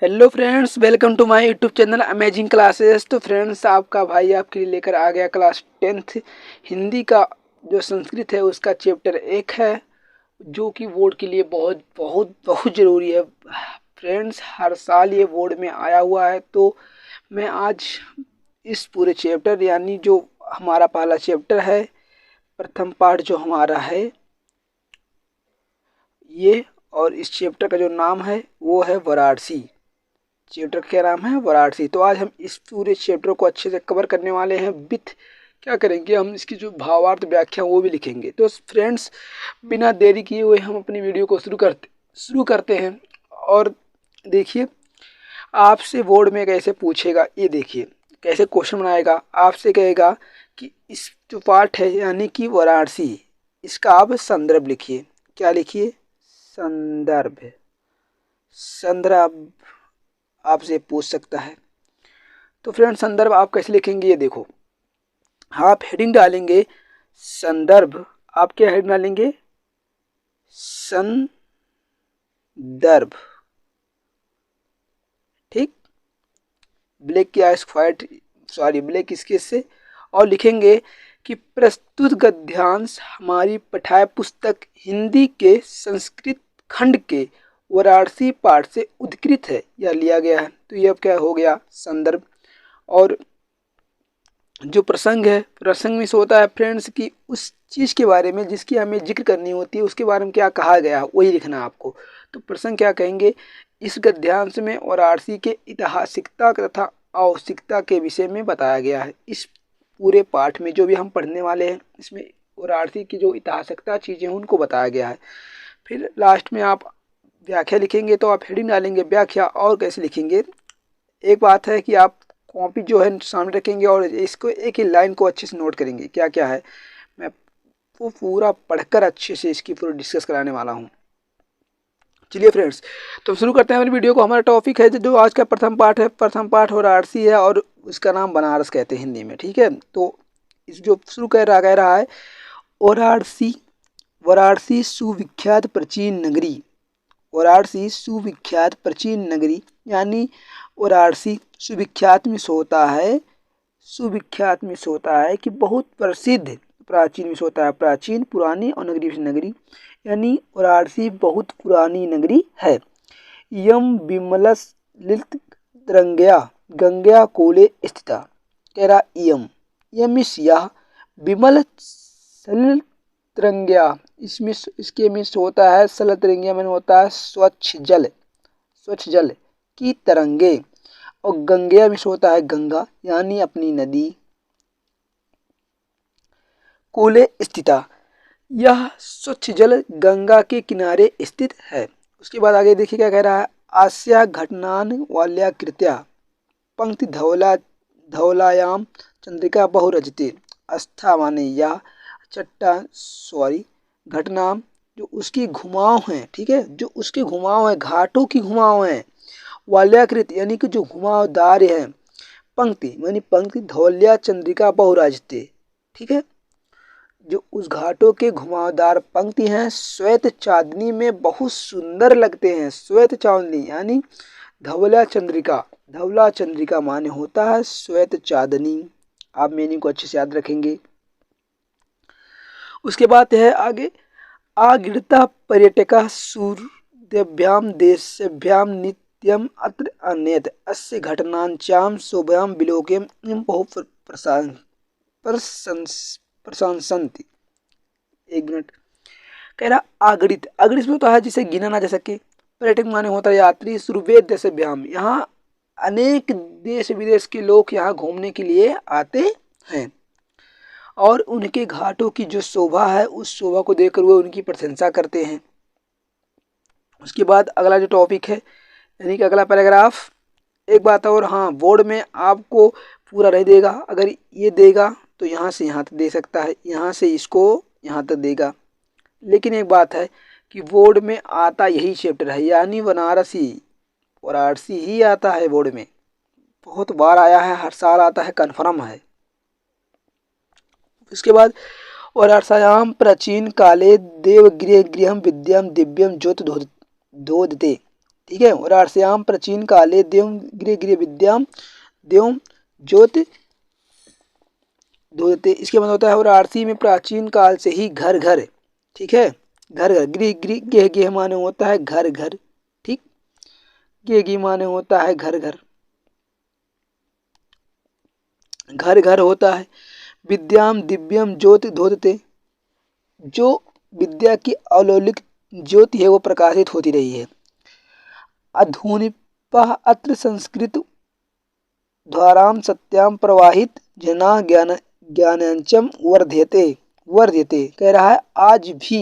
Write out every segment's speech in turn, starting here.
Hello friends, welcome to my YouTube channel amazing classes. तो friends, आपका भाई आपके लिए लेकर आ गया क्लास 10th हिंदी का जो संस्कृत है उसका चैप्टर 1 है, जो कि बोर्ड के लिए बहुत बहुत बहुत ज़रूरी है। फ्रेंड्स, हर साल ये बोर्ड में आया हुआ है। तो मैं आज इस पूरे चैप्टर यानी जो हमारा पहला चैप्टर है, प्रथम पाठ जो हमारा है ये, और इस चैप्टर का जो नाम है वो है वाराणसी। चैप्टर का क्या नाम है? वाराणसी। तो आज हम इस पूरे चैप्टर को अच्छे से कवर करने वाले हैं। विथ क्या करेंगे, हम इसकी जो भावार्थ व्याख्या वो भी लिखेंगे। तो फ्रेंड्स, बिना देरी किए हुए हम अपनी वीडियो को शुरू करते हैं। और देखिए, आपसे बोर्ड में कैसे पूछेगा, ये देखिए कैसे क्वेश्चन बनाएगा। आपसे कहेगा कि इस जो पाठ है यानी कि वाराणसी, इसका आप संदर्भ लिखिए। क्या लिखिए? संदर्भ। संदर्भ आपसे पूछ सकता है। तो फ्रेंड, संदर्भ आप कैसे लिखेंगे ये देखो। आप हेडिंग डालेंगे संदर्भ। आप क्या हेडिंग डालेंगे? संदर्भ। ठीक, ब्लैक की व्हाइट, सॉरी ब्लैक स्केच से। और लिखेंगे कि प्रस्तुत गद्यांश हमारी पठाय पुस्तक हिंदी के संस्कृत खंड के वाराणसी पाठ से उद्धृत है या लिया गया है। तो ये अब क्या हो गया? संदर्भ। और जो प्रसंग है, प्रसंग में से होता है फ्रेंड्स कि उस चीज़ के बारे में जिसकी हमें जिक्र करनी होती है उसके बारे में क्या कहा गया है वही लिखना है आपको। तो प्रसंग क्या कहेंगे? इस गद्यांश में वाराणसी के ऐतिहासिकता तथा आवश्यकता के विषय में बताया गया है। इस पूरे पाठ में जो भी हम पढ़ने वाले हैं इसमें वाराणसी की जो ऐतिहासिकता चीज़ें हैं उनको बताया गया है। फिर लास्ट में आप व्याख्या लिखेंगे। तो आप हेडिंग डालेंगे व्याख्या। और कैसे लिखेंगे? एक बात है कि आप कॉपी जो है सामने रखेंगे और इसको एक ही लाइन को अच्छे से नोट करेंगे क्या क्या है। मैं वो पूरा पढ़कर अच्छे से इसकी पूरी डिस्कस कराने वाला हूँ। चलिए फ्रेंड्स, तो शुरू करते हैं अपनी वीडियो को। हमारा टॉपिक है जो आज का प्रथम पाठ है। प्रथम पाठ वाराणसी है और उसका नाम बनारस कहते हैं हिंदी में। ठीक है, तो इस जो शुरू कह रहा है वाराणसी। वाराणसी सुविख्यात प्राचीन नगरी। वाराणसी सुविख्यात प्राचीन नगरी यानी वाराणसी सुविख्यात में से होता है, सुविख्यात में से होता है कि बहुत प्रसिद्ध। प्राचीन में से होता है प्राचीन, पुरानी, और नगरी में से नगरी, यानी वाराणसी बहुत पुरानी नगरी है। यम विमलस लित तरंगया गंगा कोले स्थिता। कह रहा यम, यम इस यह, विमल सलिल तरंगया, इसमें इसके में से होता है सलिल तरंगिया में होता है स्वच्छ जल, स्वच्छ जल की तरंगे। और गंगा में से होता है गंगा यानी अपनी नदी। कूले स्थिता, यह स्वच्छ जल गंगा के किनारे स्थित है। उसके बाद आगे देखिए क्या कह रहा है। आस्या घटनान वाल्याकृत्या पंक्ति धवला धवलायाम चंद्रिका बहुरजते। आस्था माने या चट्टान, सॉरी घटना, जो उसकी घुमाव है। ठीक है, जो उसके घुमाव है, घाटों की घुमाव है। वाल्याकृत यानी कि जो घुमावदार है। पंक्ति यानी पंक्ति, धौल्या चंद्रिका बहुराजते। ठीक है, जो उस घाटों के घुमावदार पंक्ति हैं श्वेत चांदनी में बहुत सुंदर लगते हैं। श्वेत चांदनी यानी धवला चंद्रिका, धवला चंद्रिका माने होता है श्वेत चांदनी। आप मीनिंग को अच्छे से याद रखेंगे। उसके बाद है आगे, आगृता पर्यटका सूर्यभ्याम देशभ्याम नित्यम अत्र अन्यत अस्य घटनांचाम शोभयाम विलोकयम इम बहु प्रशंसन्ति। एक मिनट, कह रहा आगृत, अगृत में होता है जिसे गिना ना जा सके। पर्यटक माने होता है यात्री। सूर्वेद देशभ्याम, यहाँ अनेक देश विदेश के लोग यहाँ घूमने के लिए आते हैं। और उनके घाटों की जो शोभा है उस शोभा को देखकर वो उनकी प्रशंसा करते हैं। उसके बाद अगला जो टॉपिक है यानी कि अगला पैराग्राफ। एक बात और, हाँ बोर्ड में आपको पूरा नहीं देगा। अगर ये देगा तो यहाँ से यहाँ तक दे सकता है, यहाँ से इसको यहाँ तक देगा। लेकिन एक बात है कि बोर्ड में आता यही चैप्टर है यानी वाराणसी, वाराणसी ही आता है बोर्ड में। बहुत बार आया है, हर साल आता है, कन्फर्म है। इसके बाद वाराणस्याम प्राचीन काले देवगृह गृहम विद्याम दिव्यम ज्योत दोदते। ठीक है। और आर्ष्याम प्राचीन काले देव गृह गृह विद्याम देव ज्योति धोते, इसके मतलब होता है और आरसी में प्राचीन काल से ही घर घर, ठीक है, घर घर, गृह गृह गेह गेह माने होता है घर घर, ठीक, गेह गेह माने होता है घर घर, घर घर होता है। विद्याम दिव्यम ज्योति धोते, जो विद्या की अलौकिक ज्योति है वो प्रकाशित होती रही है। अधुनिपः अत्र संस्कृत द्वाराम सत्याम प्रवाहित जना ज्ञान ज्ञानंचम वर्ध्यते वर्ध्यते, कह रहा है आज भी,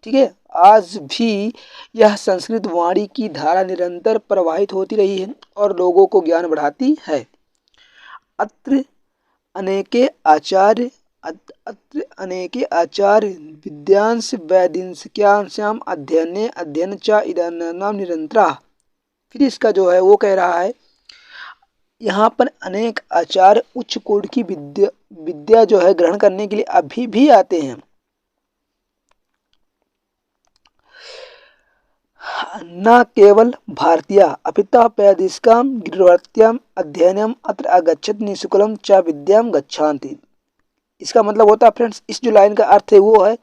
ठीक है, आज भी यह संस्कृत वाणी की धारा निरंतर प्रवाहित होती रही है और लोगों को ज्ञान बढ़ाती है। अत्र अनेके आचार्य अत्र अनेके आचार्य विद्यांश वैदिंस्याम अध्ययने अध्ययन च इदानीं निरंतरा। फिर इसका जो है वो कह रहा है यहाँ पर अनेक आचार्य उच्च कोटि की विद्या जो है ग्रहण करने के लिए अभी भी आते हैं। न केवल भारतीय अपिता वैदिकां गिरिवर्त्याम अध्ययनम अत्र आगच्छत निःशुल्कं च विद्याम गच्छन्ति। इसका मतलब होता है फ्रेंड्स, इस जो लाइन का अर्थ है वो है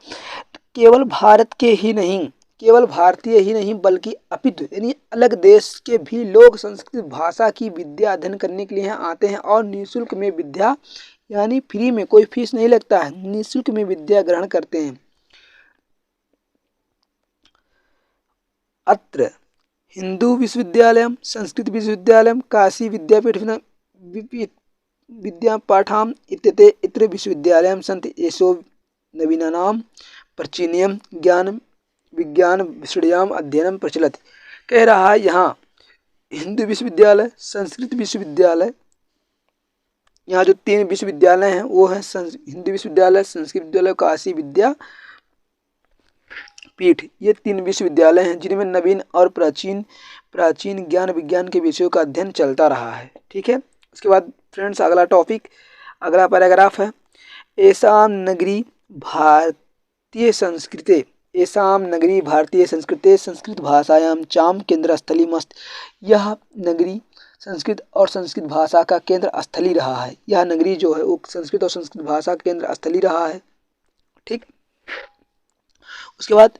केवल भारत के ही नहीं, केवल भारतीय ही नहीं बल्कि अपितु यानी अलग देश के भी लोग संस्कृत भाषा की विद्या अध्ययन करने के लिए यहाँ आते हैं और निःशुल्क में विद्या यानी फ्री में, कोई फीस नहीं लगता है, निःशुल्क में विद्या ग्रहण करते हैं। अत्र हिंदू विश्वविद्यालय संस्कृत विश्वविद्यालय काशी विद्यापीठ विद्यापाठाम इत्यते इतर विश्वविद्यालय सन्ति येषु नवीनानां प्राचीनम ज्ञान विज्ञान विषयाम अध्ययन प्रचलति। कह रहा है यहाँ हिंदू विश्वविद्यालय संस्कृत विश्वविद्यालय, यहाँ जो 3 विश्वविद्यालय हैं वो है हिंदू विश्वविद्यालय संस्कृत विद्यालय काशी विद्या पीठ। ये 3 विश्वविद्यालय हैं जिनमें नवीन और प्राचीन ज्ञान विज्ञान के विषयों का अध्ययन चलता रहा है, ठीक है। उसके बाद फ्रेंड्स अगला टॉपिक, अगला पैराग्राफ है एसाम नगरी भारतीय संस्कृते एसाम नगरी भारतीय संस्कृते संस्कृत भाषायां चाम केंद्र स्थलीमस्त। यह नगरी संस्कृत और संस्कृत भाषा का केंद्र स्थली रहा है। यह नगरी जो है वो संस्कृत और संस्कृत भाषा का केंद्र स्थली रहा है, ठीक। उसके बाद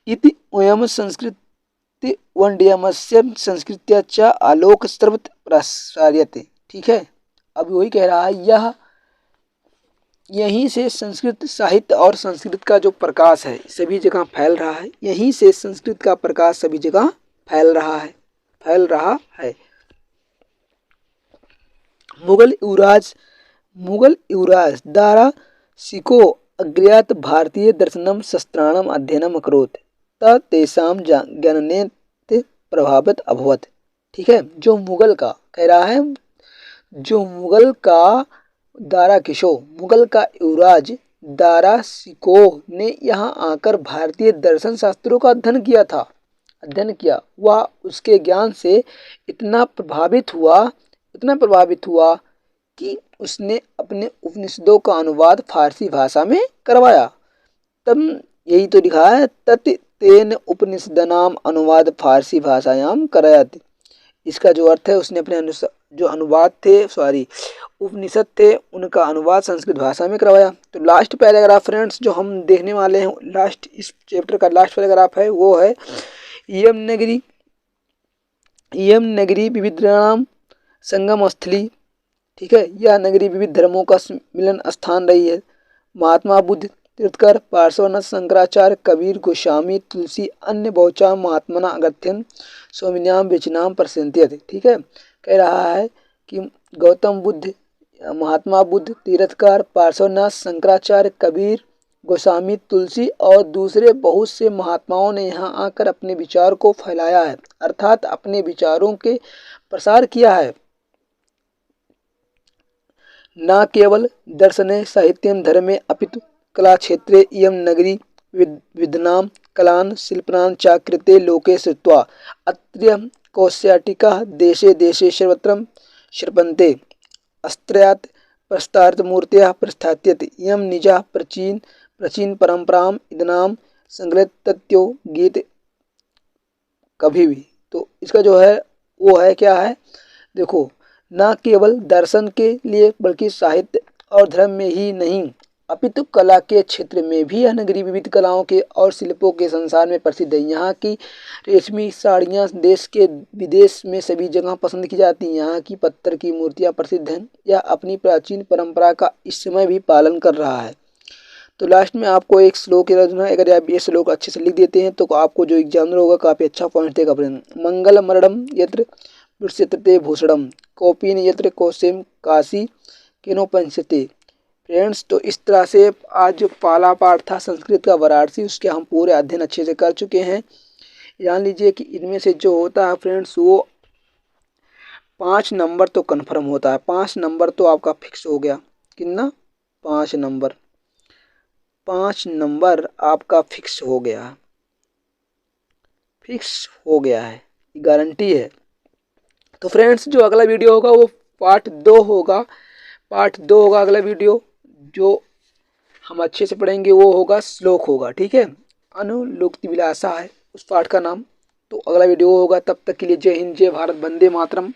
इति वयम संस्कृति वंड्यमस्य संस्कृत्या च आलोक सर्वत्र प्रसार्यते, ठीक है। अब वही कह रहा है यह यहीं से संस्कृत साहित्य और संस्कृत का जो प्रकाश है सभी जगह फैल रहा है, यहीं से संस्कृत का प्रकाश सभी जगह फैल रहा है। मुगल युवराज दारा सिको अज्ञात भारतीय दर्शनम शस्त्राणाम अध्ययनम अकरोत् त तेषां ज्ञानेन प्रभावित अभवत्, ठीक है। जो मुगल का कह रहा है, जो मुगल का दारा किशो मुगल का युवराज दारा सिको ने यहाँ आकर भारतीय दर्शन शास्त्रों का अध्ययन किया, वह उसके ज्ञान से इतना प्रभावित हुआ कि उसने अपने उपनिषदों का अनुवाद फारसी भाषा में करवाया। तब यही तो लिखा है तत् तेन उपनिषदानाम अनुवाद फारसी भाषायाम करायत। इसका जो अर्थ है उसने अपने जो अनुवाद थे उपनिषद थे उनका अनुवाद संस्कृत भाषा में करवाया। तो लास्ट पैराग्राफ फ्रेंड्स जो हम देखने वाले हैं, लास्ट इस चैप्टर का लास्ट पैराग्राफ है वो है इयम नगरी विविधानाम संगम स्थली, ठीक है। यह नगरी विविध धर्मों का मिलन स्थान रही है। महात्मा बुद्ध तीर्थकर पार्श्वनाथ शंकराचार्य कबीर गोस्वामी तुलसी अन्य बहुचा महात्मना अगत्यन स्वामिनाम बेचनाम प्रसन्नते, ठीक है। कह रहा है कि गौतम बुद्ध महात्मा बुद्ध तीर्थकर पार्श्वनाथ शंकराचार्य कबीर गोस्वामी तुलसी और दूसरे बहुत से महात्माओं ने यहाँ आकर अपने विचार को फैलाया है, अर्थात अपने विचारों के प्रसार किया है। न केवल दर्शने साहित्यम धर्मे अपितु कला क्षेत्रे इयं नगरी विद्नाम कलान शिल्पनां च कृते लोके श्रुत्वा अत्र्य कौशाटिका देशे देशे सर्वत्र शिल्पन्ते अस्त्रयात् प्रस्तारितमूर्तयः प्रस्थाप्यते इयं निजा प्राचीन परंपराम इदनाम संग्रहत्यो गीत कभी भी, तो इसका जो है वो है क्या है, देखो, न केवल दर्शन के लिए बल्कि साहित्य और धर्म में ही नहीं अपितु कला के क्षेत्र में भी यह नगरी विविध कलाओं के और शिल्पों के संसार में प्रसिद्ध है। यहाँ की रेशमी साड़ियाँ देश के विदेश में सभी जगह पसंद की जाती हैं। यहाँ की पत्थर की मूर्तियाँ प्रसिद्ध हैं। यह अपनी प्राचीन परंपरा का इस समय भी पालन कर रहा है। तो लास्ट में आपको एक श्लोक याद रखना है। अगर आप ये श्लोक अच्छे से लिख देते हैं तो आपको जो एग्जामिनर होगा काफ़ी अच्छा पॉइंट देगा। मंगल मरणम यत्र वृष्यते भूषणम कौपीन यत्र कौशेम काशी केनोपनिषते। फ्रेंड्स, तो इस तरह से आज जो पहला पाठ था संस्कृत का वाराणसी, उसके हम पूरे अध्ययन अच्छे से कर चुके हैं। जान लीजिए कि इनमें से जो होता है फ्रेंड्स वो 5 नंबर तो कन्फर्म होता है। 5 नंबर तो आपका फिक्स हो गया। कितना? 5 नंबर। 5 नंबर आपका फिक्स हो गया, फिक्स हो गया है, गारंटी है। तो फ्रेंड्स, जो अगला वीडियो होगा वो पार्ट 2 होगा। पार्ट 2 होगा अगला वीडियो, जो हम अच्छे से पढ़ेंगे वो होगा श्लोक होगा। ठीक है, अनुलुप्ति विलासा है उस पाठ का नाम। तो अगला वीडियो होगा, तब तक के लिए जय हिंद, जय भारत, वंदे मातरम।